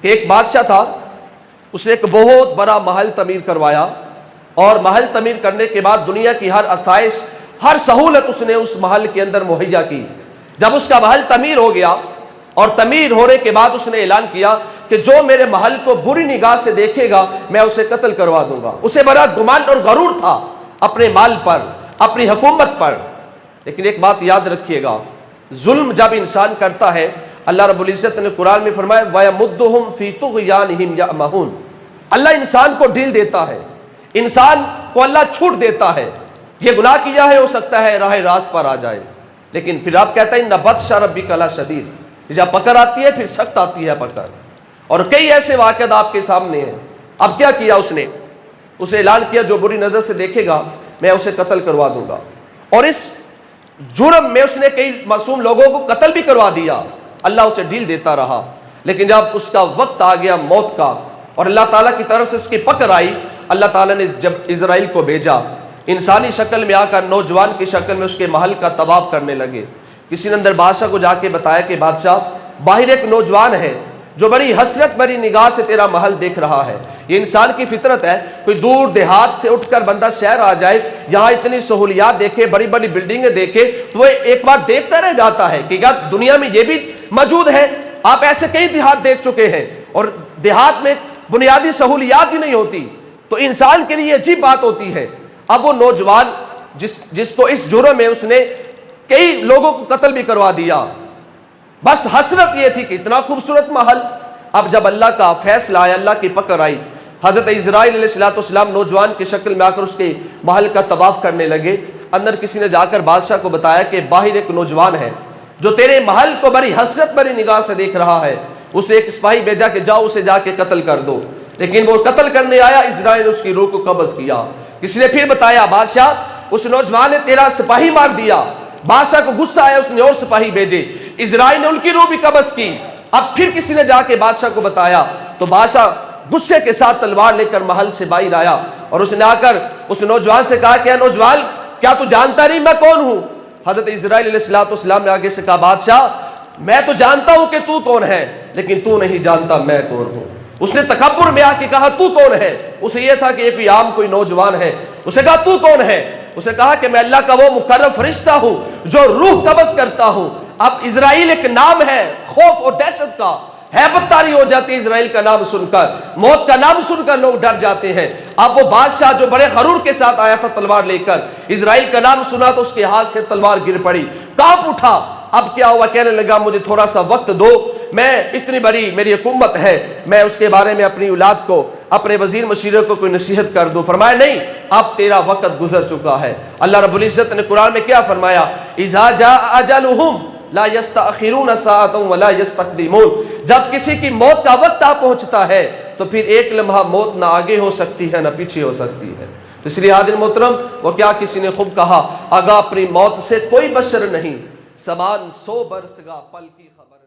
کہ ایک بادشاہ تھا، اس نے ایک بہت بڑا محل تعمیر کروایا، اور محل تعمیر کرنے کے بعد دنیا کی ہر آسائش، ہر سہولت اس نے اس محل کے اندر مہیا کی۔ جب اس کا محل تعمیر ہو گیا اور تعمیر ہونے کے بعد اس نے اعلان کیا کہ جو میرے محل کو بری نگاہ سے دیکھے گا میں اسے قتل کروا دوں گا۔ اسے بڑا گمان اور غرور تھا اپنے مال پر، اپنی حکومت پر۔ لیکن ایک بات یاد رکھیے گا، ظلم جب انسان کرتا ہے، اللہ رب العزت نے قرآن میں فرمایا وَيَمُدُّهُمْ فِي طُغْيَانِهِمْ يَعْمَهُونَ، اللہ انسان کو ڈھیل دیتا ہے، انسان کو اللہ چھوٹ دیتا ہے۔ یہ گناہ کیا ہے، ہو سکتا ہے راہ راست پر آ جائے، لیکن پھر آپ کہتا ہے إِنَّ بَطْشَ رَبِّكَ لَشَدِيدٌ، جب پکڑ آتی ہے پھر سخت آتی ہے پکڑ۔ اور کئی ایسے واقعات آپ کے سامنے ہیں۔ اب کیا کیا اس نے؟ اسے اعلان کیا جو بری نظر سے دیکھے گا میں اسے قتل کروا دوں گا، اور اس جرم میں اس نے کئی معصوم لوگوں کو قتل بھی کروا دیا۔ اللہ اسے ڈھیل دیتا رہا، لیکن جب اس کا وقت آ گیا موت کا اور اللہ تعالیٰ کی طرف سے اس کی پکڑ آئی، اللہ تعالیٰ نے جب اسرائیل کو بھیجا، انسانی شکل میں آ کر نوجوان کی شکل میں اس کے محل کا طواف کرنے لگے۔ کسی نے اندر بادشاہ کو جا کے بتایا کہ بادشاہ، باہر ایک نوجوان ہے جو بڑی حسرت بڑی نگاہ سے تیرا محل دیکھ رہا ہے۔ یہ انسان کی فطرت ہے، کوئی دور دیہات سے اٹھ کر بندہ شہر آ جائے، یہاں اتنی سہولیات دیکھے، بڑی بڑی بلڈنگیں دیکھے، تو وہ ایک بار دیکھتا رہ جاتا ہے کہ کیا دنیا میں یہ بھی موجود ہے۔ آپ ایسے کئی دیہات دیکھ چکے ہیں، اور دیہات میں بنیادی سہولیات ہی نہیں ہوتی، تو انسان کے لیے عجیب بات ہوتی ہے۔ اب وہ نوجوان جس کو اس جرم میں اس نے کئی لوگوں کو قتل بھی کروا دیا، بس حسرت یہ تھی کہ اتنا خوبصورت محل۔ اب جب اللہ کا فیصلہ آیا، اللہ کی پکڑ آئی، حضرت اسرائیل علیہ السلام نوجوان کی شکل میں آ کر اس کے محل کا طواف کرنے لگے۔ اندر کسی نے جا کر بادشاہ کو بتایا کہ باہر ایک نوجوان ہے جو تیرے محل کو بڑی حسرت بڑی نگاہ سے دیکھ رہا ہے۔ اسے ایک سپاہی بھیجا کہ جاؤ اسے جا کے قتل کر دو، لیکن وہ قتل کرنے آیا، اسرائیل نے اس کی روح کو قبض کیا۔ کسی نے پھر بتایا بادشاہ اس نوجوان نے تیرا سپاہی مار دیا۔ بادشاہ کو غصہ آیا، اس نے اور سپاہی بھیجے، اسرائیل نے ان کی روح بھی قبض کی۔ اب پھر کسی نے جا کے بادشاہ کو بتایا، تو بادشاہ غصے کے ساتھ تلوار لے کر محل سے باہر آیا، اور اس نے آ کر اس نوجوان سے کہا کہ نوجوان کیا تو جانتا نہیں میں کون ہوں؟ حضرت اسرائیل علیہ السلام نے آگے سے کہا بادشاہ میں تو جانتا ہوں کہ تو کون ہے، لیکن تو نہیں جانتا میں کون ہوں۔ اس نے تکبر میں آ کے کہا تو کون ہے؟ اسے یہ تھا کہ یہ کوئی عام کوئی نوجوان ہے۔ اسے کہا تو کون ہے؟ اسے کہا کہ میں اللہ کا وہ مقرب فرشتہ ہوں جو روح قبض کرتا ہوں۔ اب اسرائیل ایک نام ہے خوف اور دہشت کا، ہیبت طاری ہو جاتی ہے اسرائیل کا نام سن کر، موت کا نام سن کر لوگ ڈر جاتے ہیں۔ اب وہ بادشاہ جو بڑے غرور کے ساتھ آیا تھا تلوار لے کر، اسرائیل کا نام سنا تو اس کے ہاتھ سے تلوار گر پڑی، کانپ اٹھا۔ اب کیا ہوا؟ کہنے لگا مجھے تھوڑا سا وقت دو، میں اتنی بڑی میری حکومت ہے، میں اس کے بارے میں اپنی اولاد کو، اپنے وزیر مشیرے کو کوئی نصیحت کر دوں۔ فرمایا نہیں، اب تیرا وقت گزر چکا ہے۔ اللہ رب العزت نے قرآن میں کیا فرمایا؟ اذا جاء اجلهم لا يستأخرون ساعة ولا يستقدمون، جب کسی کی موت کا وقت آ پہنچتا ہے تو پھر ایک لمحہ موت نہ آگے ہو سکتی ہے نہ پیچھے ہو سکتی ہے۔ اس لیے حاضر محترم، وہ کیا کسی نے خوب کہا، آگاہ اپنی موت سے کوئی بشر نہیں، سامان 100 برس گا پل کی خبر۔